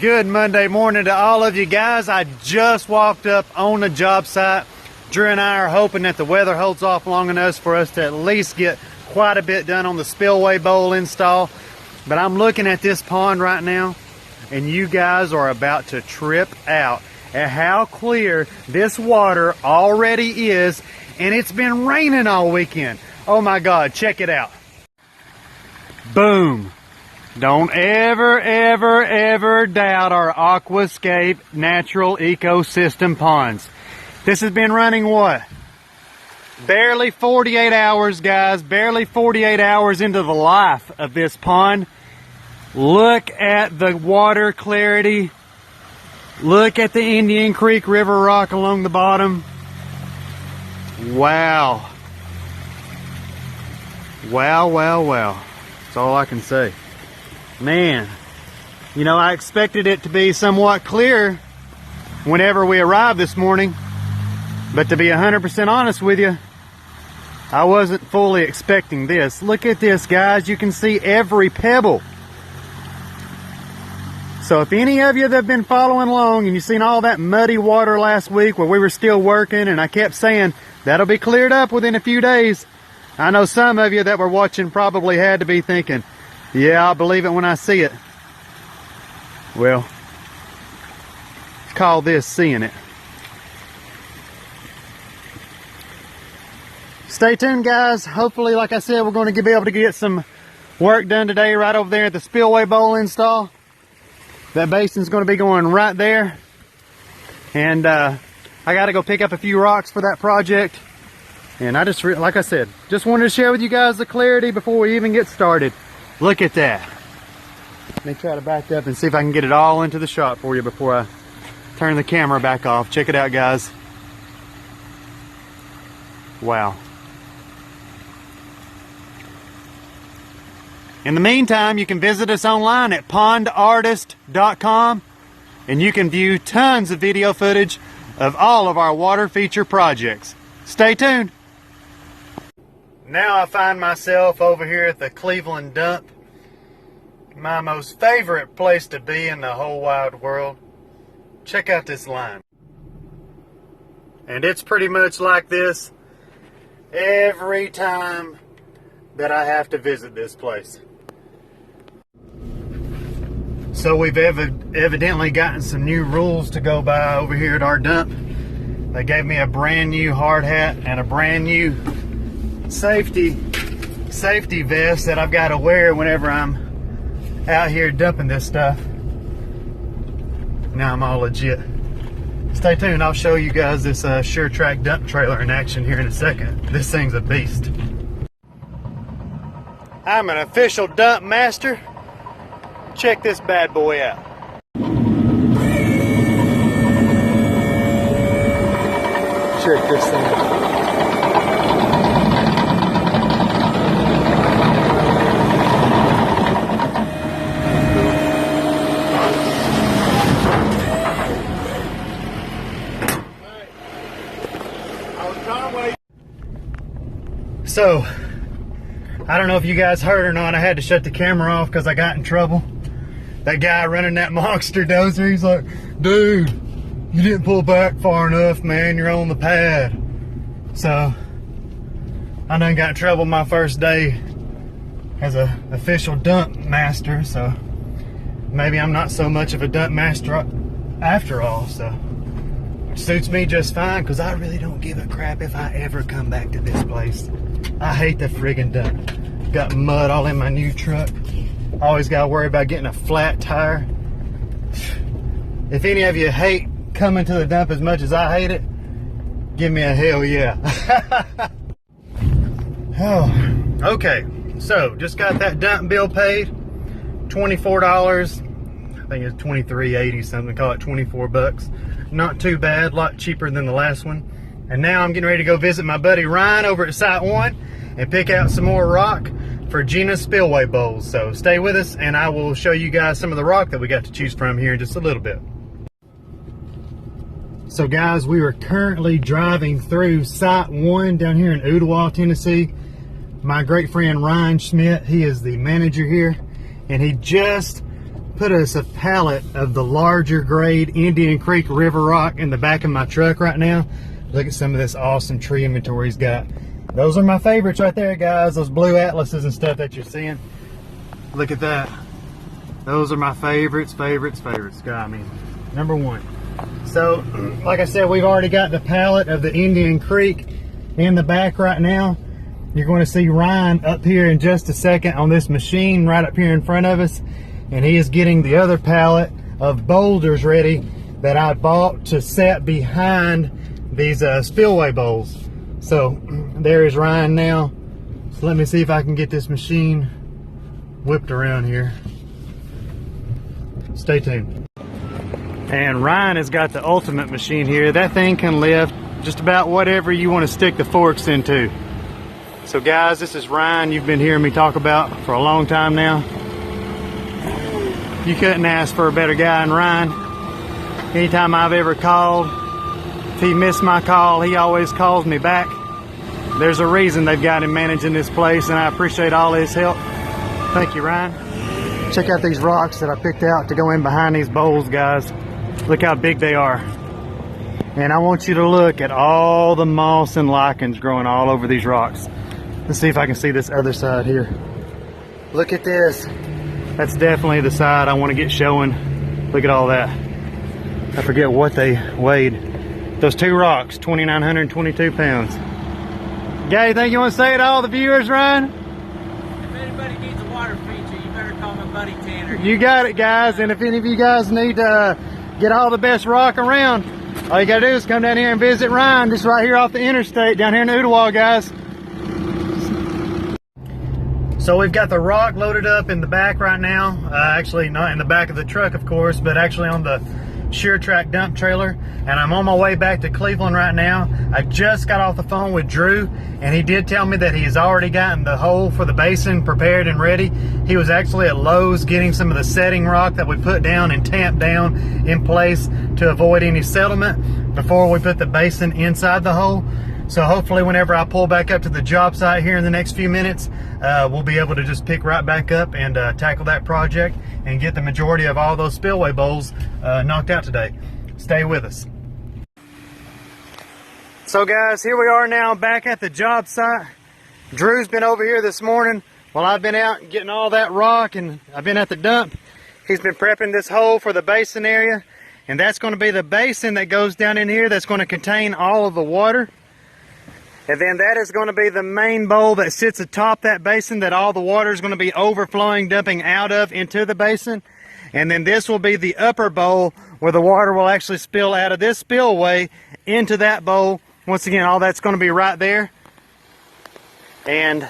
Good Monday morning to all of you guys. I just walked up on the job site. Drew and I are hoping that the weather holds off long enough for us to at least get quite a bit done on the Spillway Bowl install. But I'm looking at this pond right now, and you guys are about to trip out at how clear this water already is, and it's been raining all weekend. Oh my God, check it out. Boom. Don't ever doubt our Aquascape natural ecosystem ponds. This has been running what? Barely 48 hours, guys. Barely 48 hours into the life of this pond. Look at the water clarity. Look at the Indian Creek River rock along the bottom. Wow. Wow. That's all I can say. Man, you know, I expected it to be somewhat clear whenever we arrived this morning, but to be 100% honest with you, I wasn't fully expecting this. Look at this, guys. You can see every pebble. So if any of you that have been following along and you've seen all that muddy water last week where we were still working and I kept saying that'll be cleared up within a few days, I know some of you that were watching probably had to be thinking, yeah, I'll believe it when I see it. Well, call this seeing it. Stay tuned, guys. Hopefully, like I said, we're going to be able to get some work done today right over there at the Spillway Bowl install. That basin's going to be going right there. And I got to go pick up a few rocks for that project. And I just, like I said, just wanted to share with you guys the clarity before we even get started. Look at that. Let me try to back up and see if I can get it all into the shot for you before I turn the camera back off. Check it out, guys. Wow. In the meantime, you can visit us online at pondartist.com and you can view tons of video footage of all of our water feature projects. Stay tuned. Now I find myself over here at the Cleveland dump. My most favorite place to be in the whole wide world. Check out this line. And it's pretty much like this every time that I have to visit this place. So we've evidently gotten some new rules to go by over here at our dump. They gave me a brand new hard hat and a brand new safety vest that I've got to wear whenever I'm out here dumping this stuff. Now I'm all legit. Stay tuned, I'll show you guys this Sure Track dump trailer in action here in a second. This thing's a beast. I'm an official dump master. Check this bad boy out. Check this thing out. So, I don't know if you guys heard or not, I had to shut the camera off because I got in trouble. That guy running that monster dozer, he's like, dude, you didn't pull back far enough, man, you're on the pad. So, I done got in trouble my first day as a official dump master, so maybe I'm not so much of a dump master after all, so. Which suits me just fine, because I really don't give a crap if I ever come back to this place. I hate the friggin' dump. Got mud all in my new truck. Always gotta worry about getting a flat tire. If any of you hate coming to the dump as much as I hate it, give me a hell yeah. Oh, okay. So, just got that dump bill paid. $24. I think it's $23.80 something. Call it 24 bucks. Not too bad. A lot cheaper than the last one. And now I'm getting ready to go visit my buddy Ryan over at Site 1 and pick out some more rock for Gina's Spillway Bowls. So stay with us and I will show you guys some of the rock that we got to choose from here in just a little bit. So guys, we are currently driving through Site 1 down here in Ottawa, Tennessee. My great friend Ryan Schmidt, he is the manager here, and he just put us a pallet of the larger grade Indian Creek River rock in the back of my truck right now. Look at some of this awesome tree inventory he's got. Those are my favorites right there, guys. Those blue atlases and stuff that you're seeing. Look at that. Those are my favorites. I mean, number one. So, like I said, we've already got the pallet of the Indian Creek in the back right now. You're going to see Ryan up here in just a second on this machine right up here in front of us. And he is getting the other pallet of boulders ready that I bought to set behind these spillway bowls. So there is Ryan now. So let me see if I can get this machine whipped around here. Stay tuned. And Ryan has got the ultimate machine here. That thing can lift just about whatever you want to stick the forks into. So guys, this is Ryan you've been hearing me talk about for a long time now. You couldn't ask for a better guy than Ryan. Anytime I've ever called, if he missed my call, he always calls me back. There's a reason they've got him managing this place, and I appreciate all his help. Thank you, Ryan. Check out these rocks that I picked out to go in behind these bowls, guys. Look how big they are. And I want you to look at all the moss and lichens growing all over these rocks. Let's see if I can see this other side here. Look at this. That's definitely the side I want to get showing. Look at all that. I forget what they weighed. Those two rocks, 2,922 pounds. Got anything you want to say to all the viewers, Ryan? If anybody needs a water feature, you better call my buddy Tanner. You got it, guys. And if any of you guys need to get all the best rock around, all you got to do is come down here and visit Ryan, just right here off the interstate, down here in Ooltewah, guys. So we've got the rock loaded up in the back right now. Actually, not in the back of the truck, of course, but actually on the Sheer Track dump trailer, and I'm on my way back to Cleveland right now. I just got off the phone with Drew, and he did tell me that he's already gotten the hole for the basin prepared and ready. He was actually at Lowe's getting some of the setting rock that we put down and tamped down in place to avoid any settlement before we put the basin inside the hole. So hopefully whenever I pull back up to the job site here in the next few minutes, we'll be able to just pick right back up and tackle that project and get the majority of all those spillway bowls knocked out today. Stay with us. So guys, here we are now back at the job site. Drew's been over here this morning while I've been out getting all that rock, and I've been at the dump. He's been prepping this hole for the basin area, and that's going to be the basin that goes down in here that's going to contain all of the water. And then that is going to be the main bowl that sits atop that basin that all the water is going to be overflowing, dumping out of into the basin. And then this will be the upper bowl where the water will actually spill out of this spillway into that bowl. Once again, all that's going to be right there. And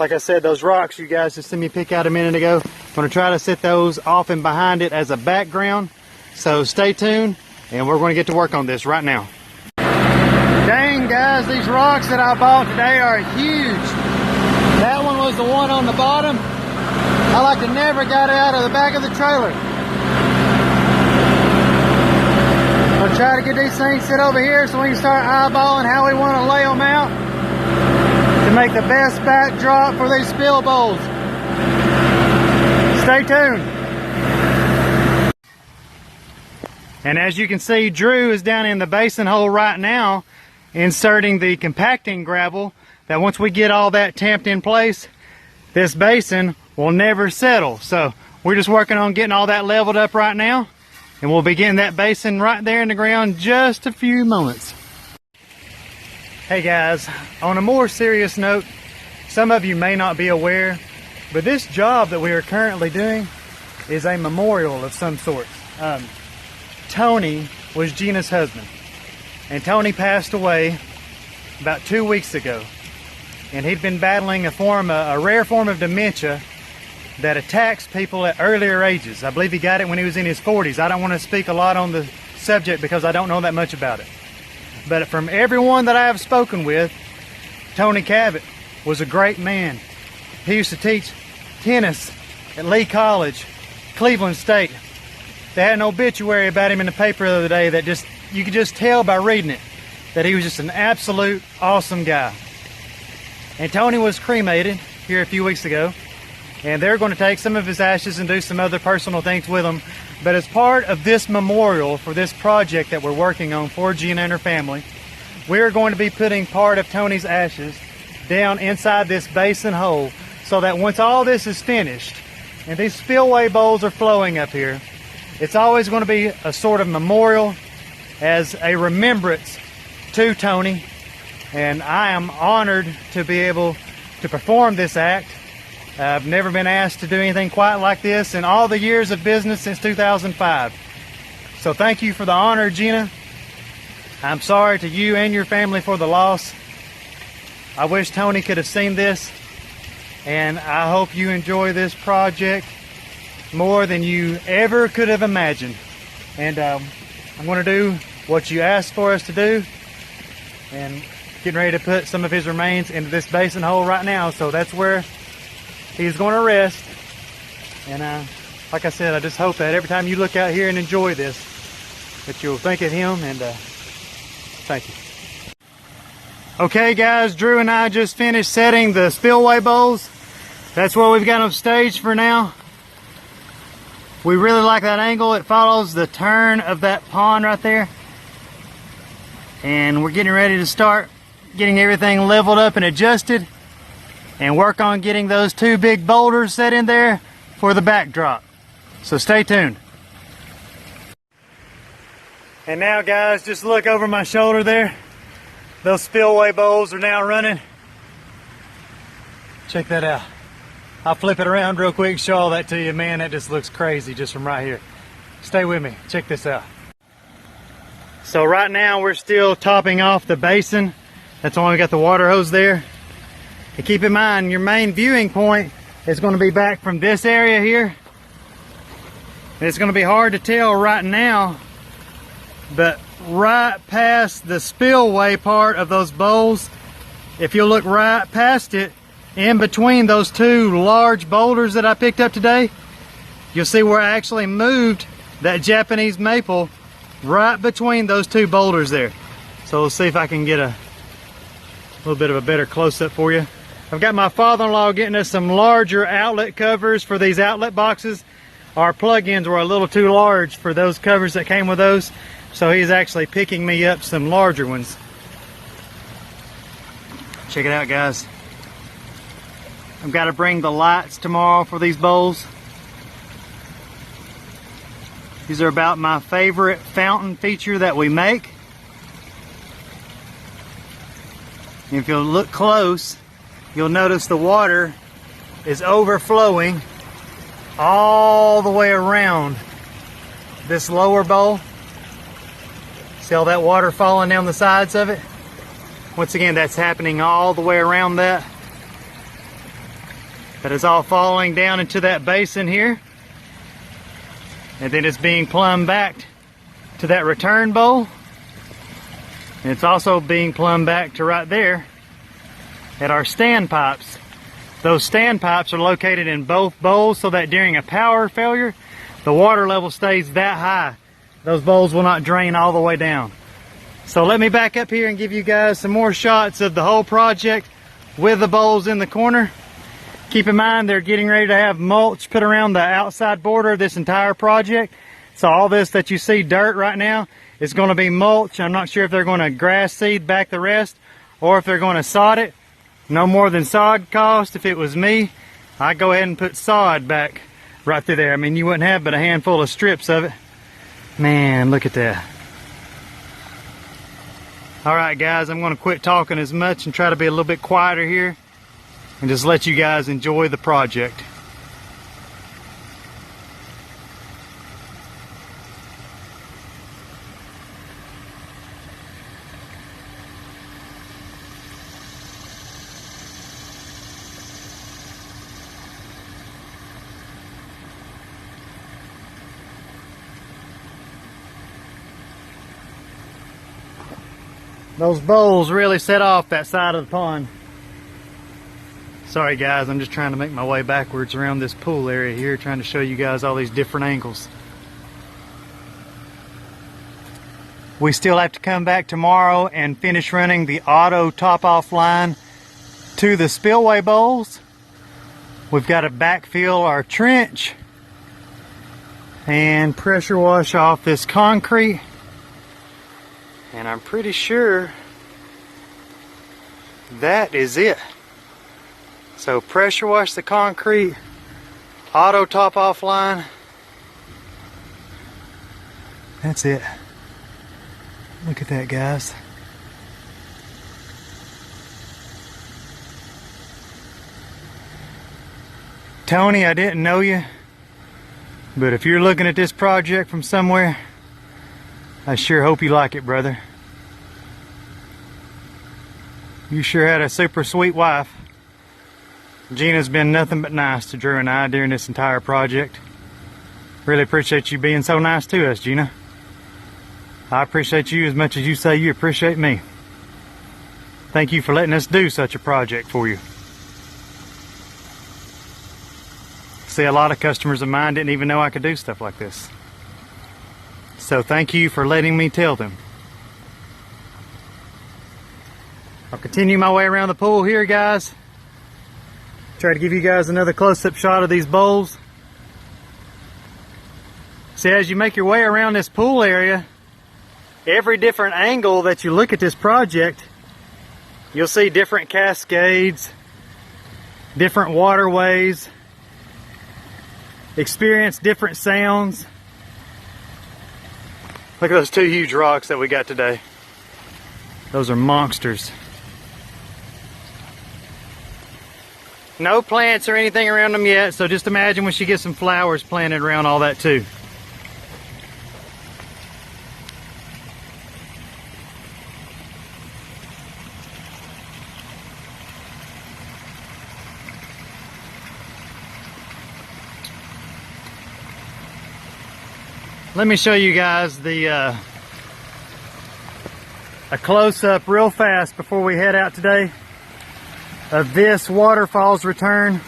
like I said, those rocks you guys just seen me pick out a minute ago, I'm going to try to set those off and behind it as a background. So stay tuned, and we're going to get to work on this right now. Dang guys, these rocks that I bought today are huge. That one was the one on the bottom. I like to never got it out of the back of the trailer. I'll try to get these things set over here so we can start eyeballing how we want to lay them out to make the best backdrop for these spill bowls. Stay tuned. And as you can see, Drew is down in the basin hole right now, inserting the compacting gravel that once we get all that tamped in place, this basin will never settle. So we're just working on getting all that leveled up right now, and we'll be getting that basin right there in the ground just a few moments. Hey guys, on a more serious note, some of you may not be aware, but this job that we are currently doing is a memorial of some sort. Tony was Gina's husband, and Tony passed away about 2 weeks ago, and he'd been battling a rare form of dementia that attacks people at earlier ages. I believe he got it when he was in his 40s. I don't want to speak a lot on the subject because I don't know that much about it, but from everyone that I have spoken with, Tony Cabot was a great man. He used to teach tennis at Lee College, Cleveland State. They had an obituary about him in the paper the other day that you could just tell by reading it that he was just an absolute awesome guy. And Tony was cremated here a few weeks ago. and they're going to take some of his ashes and do some other personal things with them. But as part of this memorial for this project that we're working on for Gina and her family, we're going to be putting part of Tony's ashes down inside this basin hole, so that once all this is finished and these spillway bowls are flowing up here, it's always going to be a sort of memorial as a remembrance to Tony. And I am honored to be able to perform this act. I've never been asked to do anything quite like this in all the years of business since 2005. So thank you for the honor, Gina. I'm sorry to you and your family for the loss. I wish Tony could have seen this, and I hope you enjoy this project more than you ever could have imagined. And I'm going to do what you asked for us to do, and getting ready to put some of his remains into this basin hole right now. So that's where he's going to rest. And like I said, I just hope that every time you look out here and enjoy this, that you'll think of him, and thank you. Okay guys, Drew and I just finished setting the spillway bowls. That's where we've got them staged for now. We really like that angle. It follows the turn of that pond right there. And we're getting ready to start getting everything leveled up and adjusted, and work on getting those two big boulders set in there for the backdrop. So stay tuned. And now guys, just look over my shoulder there. Those spillway bowls are now running. Check that out. I'll flip it around real quick and show all that to you. Man, that just looks crazy just from right here. Stay with me, check this out. So right now we're still topping off the basin. That's why we got the water hose there. And keep in mind, your main viewing point is going to be back from this area here. And it's going to be hard to tell right now, but right past the spillway part of those bowls, if you look right past it, in between those two large boulders that I picked up today, you'll see where I actually moved that Japanese maple right between those two boulders there. So we'll see if I can get a little bit of a better close-up for you. I've got my father-in-law getting us some larger outlet covers for these outlet boxes. Our plug-ins were a little too large for those covers that came with those, so he's actually picking me up some larger ones. Check it out guys. I've got to bring the lights tomorrow for these bowls. These are about my favorite fountain feature that we make. And if you'll look close, you'll notice the water is overflowing all the way around this lower bowl. See all that water falling down the sides of it? Once again, that's happening all the way around that. That is all falling down into that basin here. And then it's being plumbed back to that return bowl. And it's also being plumbed back to right there at our stand pipes. Those stand pipes are located in both bowls so that during a power failure, the water level stays that high. Those bowls will not drain all the way down. So let me back up here and give you guys some more shots of the whole project with the bowls in the corner. Keep in mind, they're getting ready to have mulch put around the outside border of this entire project. So all this that you see dirt right now is going to be mulch. I'm not sure if they're going to grass seed back the rest or if they're going to sod it. No more than sod cost. If it was me, I'd go ahead and put sod back right through there. I mean, you wouldn't have but a handful of strips of it. Man, look at that. All right, guys, I'm going to quit talking as much and try to be a little bit quieter here and just let you guys enjoy the project. Those bowls really set off that side of the pond. Sorry guys, I'm just trying to make my way backwards around this pool area here, trying to show you guys all these different angles. We still have to come back tomorrow and finish running the auto top-off line to the spillway bowls. We've got to backfill our trench and pressure wash off this concrete. And I'm pretty sure that is it. So pressure wash the concrete, auto top off line. That's it. Look at that, guys. Tony, I didn't know you, but if you're looking at this project from somewhere, I sure hope you like it, brother. You sure had a super sweet wife. Gina's been nothing but nice to Drew and I during this entire project. Really appreciate you being so nice to us, Gina. I appreciate you as much as you say you appreciate me. Thank you for letting us do such a project for you. See, a lot of customers of mine didn't even know I could do stuff like this. So thank you for letting me tell them. I'll continue my way around the pool here, guys. Try to give you guys another close-up shot of these bowls. See, as you make your way around this pool area, every different angle that you look at this project, you'll see different cascades, different waterways, experience different sounds. Look at those two huge rocks that we got today. Those are monsters. No plants or anything around them yet, so just imagine when she gets some flowers planted around all that too. Let me show you guys a close-up real fast before we head out today of this waterfall's return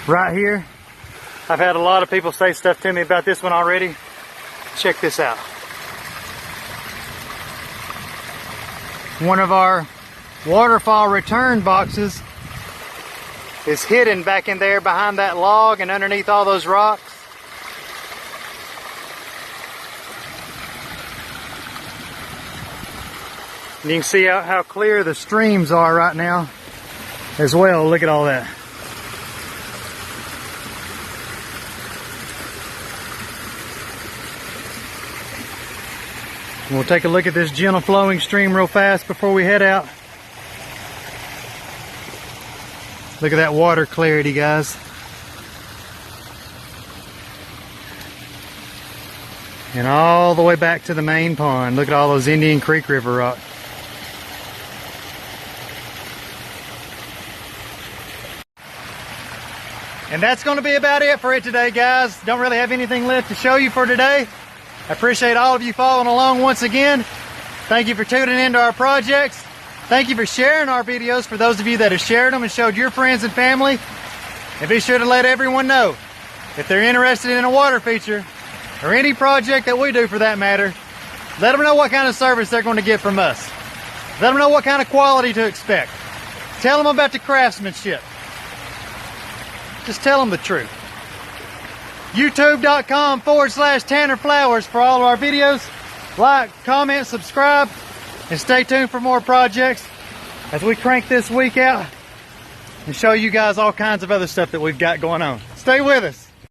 right here. I've had a lot of people say stuff to me about this one already. Check this out. One of our waterfall return boxes is hidden back in there behind that log and underneath all those rocks. And you can see how clear the streams are right now as well. Look at all that. We'll take a look at this gentle flowing stream real fast before we head out. Look at that water clarity, guys. And all the way back to the main pond. Look at all those Indian Creek River rocks. And that's going to be about it for it today, guys. Don't really have anything left to show you for today. I appreciate all of you following along once again. Thank you for tuning into our projects. Thank you for sharing our videos for those of you that have shared them and showed your friends and family. And be sure to let everyone know if they're interested in a water feature or any project that we do for that matter, let them know what kind of service they're going to get from us. Let them know what kind of quality to expect. Tell them about the craftsmanship. Just tell them the truth. YouTube.com/Tanner Flowers for all of our videos. Like, comment, subscribe, and stay tuned for more projects as we crank this week out and show you guys all kinds of other stuff that we've got going on. Stay with us.